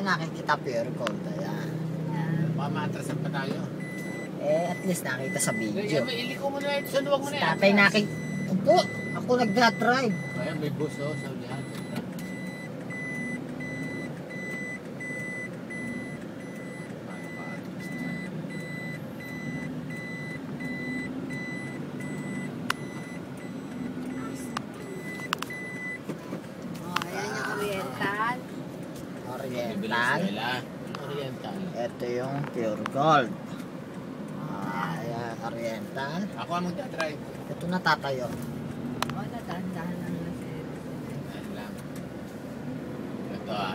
nakikita pure gold. Ayan. Baka maatrasan pa tayo. At least nakita sa video. May iliko mo na ito. Saan huwag mo na yan? Tatay Opo, ako nagdadrive. Ayan, may bus sa ulihan. Oriental. Ito yung pure gold. Ayan, Oriental. Ako ang magdadrive. Ito natatayo. Natahan lang lang.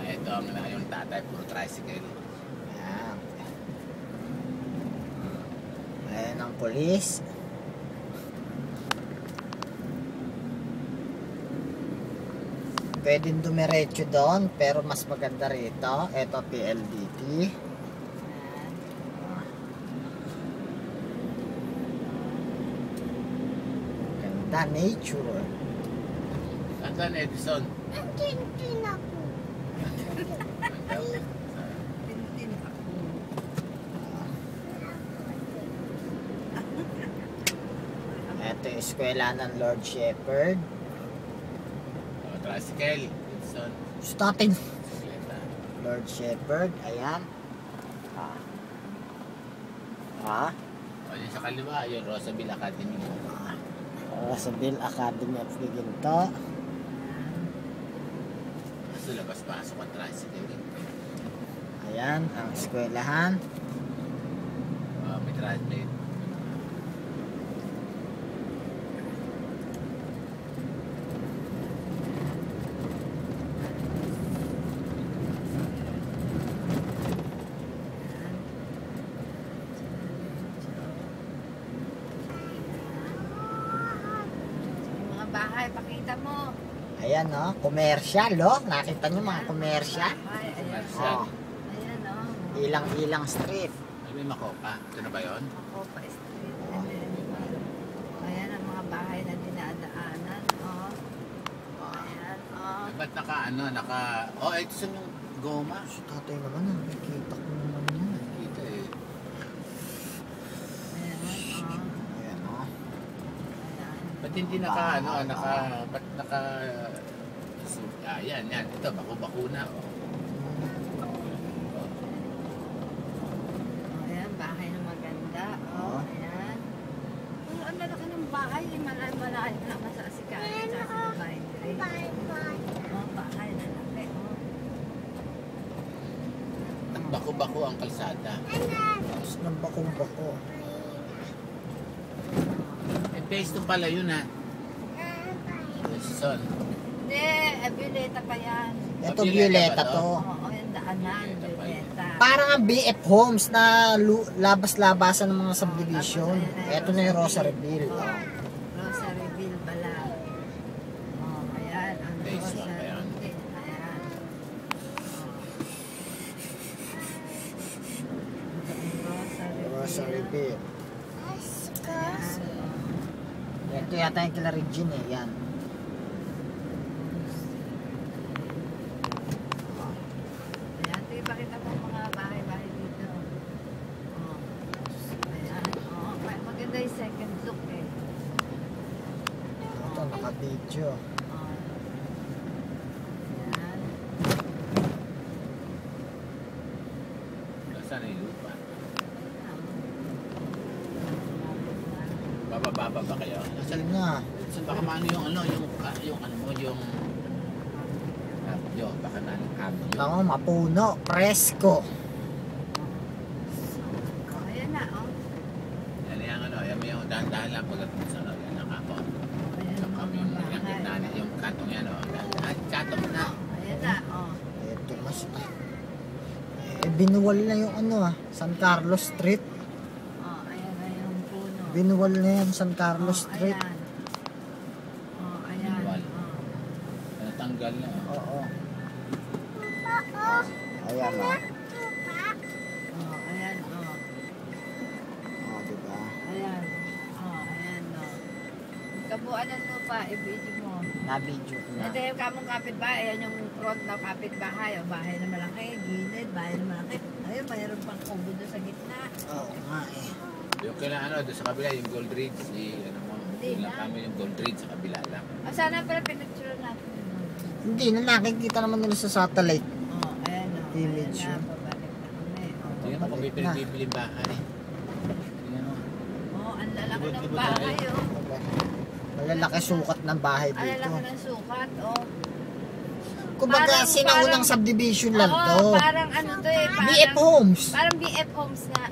Ito ang yung tatay, puro tricycle. Ayan. Ayan ang pulis. Pwedeng dumiretso doon, pero mas maganda rito. Ito PLDT. Ganda, nature. Andan Edison. Tintin ako. Tintin ako. Ito yung eskwela ng Lord Shepherd. Tricycle. Edison. Statin. Lord Shepherd. Ayan. O yun sa kaliwa, yung Rosaville Academy. Rosaville Academy of Giginto. Kasi labas-pasok ang tricycle. Ayan, ang eskwelahan. May tricycle. Bahay, pakita mo. Ayan, no? Commercial, oh. Nakita nyo mga commercial? Commercial. Ayan, no? Ilang street. Ay, may Makopa. Ito na ba yun? Makopa Street. Ayan ang mga bahay na dinadaanan. Ayan, Ba't ito sa yung goma? Si tatay naman, nakikita ko naman yun. Kita eh. Ayan, no? Ba't hindi yan. Ito, bakuna. Ayan, bahay na maganda. Ayan. Ang lalaki ng bahay, malayo naman sa asikain. Sa bahay na laki. Ang bako-bako ang kalsada. Tapos ng bakong-bako. Phase 2 pala yun ha. Son. Hindi, Violeta pa yan. Ito, Violeta to. Oo, yung daanan, Violeta. Parang ang BF Homes na labas-labasan ng mga subdivision. Ito na yung Rosarville. Rosarville pala. Ayan, ang Rosarville. Ayan. Rosarville. Ito yata yung kila Regine eh. Yan. Ayan, ipakita mo mga bahay-bahay dito. Ayan, maganda yung second look eh. Ito, naka-video. Ayan. Saan yung lupa? Bababa ba kayo? Saan na? So baka maano baka nalang Tama, mapuno. Presko. Ayan na, Yan yung dahan-dahan lang pagdating sa yan ang ako. Yung gitna na yung kantong yan kantong na. Ayan na, Ito mas binuwal na yung San Carlos Street. ayan na yung puno. Binuwal na yan San Carlos Street. Ayan. Ayan. Natanggal na. Oo. Ayan o. Ayan, Diba? Ayan. Ayan, Kabuuan ng lupa, i-video mo. Na-video ko na. Ito yung kamong kapitbahay, ayan yung front na kapitbahay. O, bahay na malaki, gilid, bahay na malaki. Ayun, mayroon pang kubo doon sa gitna. Oo nga eh. Yung kailangan ano, doon sa kabila, yung Gold Ridge, ano mo, Hindi yung na. kami yung Gold Ridge sa kabila lang. O, sana pala pinicture natin. Hindi na nakikita naman nila sa satellite. O, ayan o. Image Ayan yun. na, pabalik na kami. O, Tingnan mo kung may na. pinagbibiling bahay. Tingnan mo. ang lalaki ng Libot-libot bahay tayo. o. Malalaki sukat ng bahay Ang dito. lalaki ng sukat o. Kumbaga, Parang- sinaunang subdivision lang Oo, to. parang ano to eh. BF Homes. Parang BF Homes na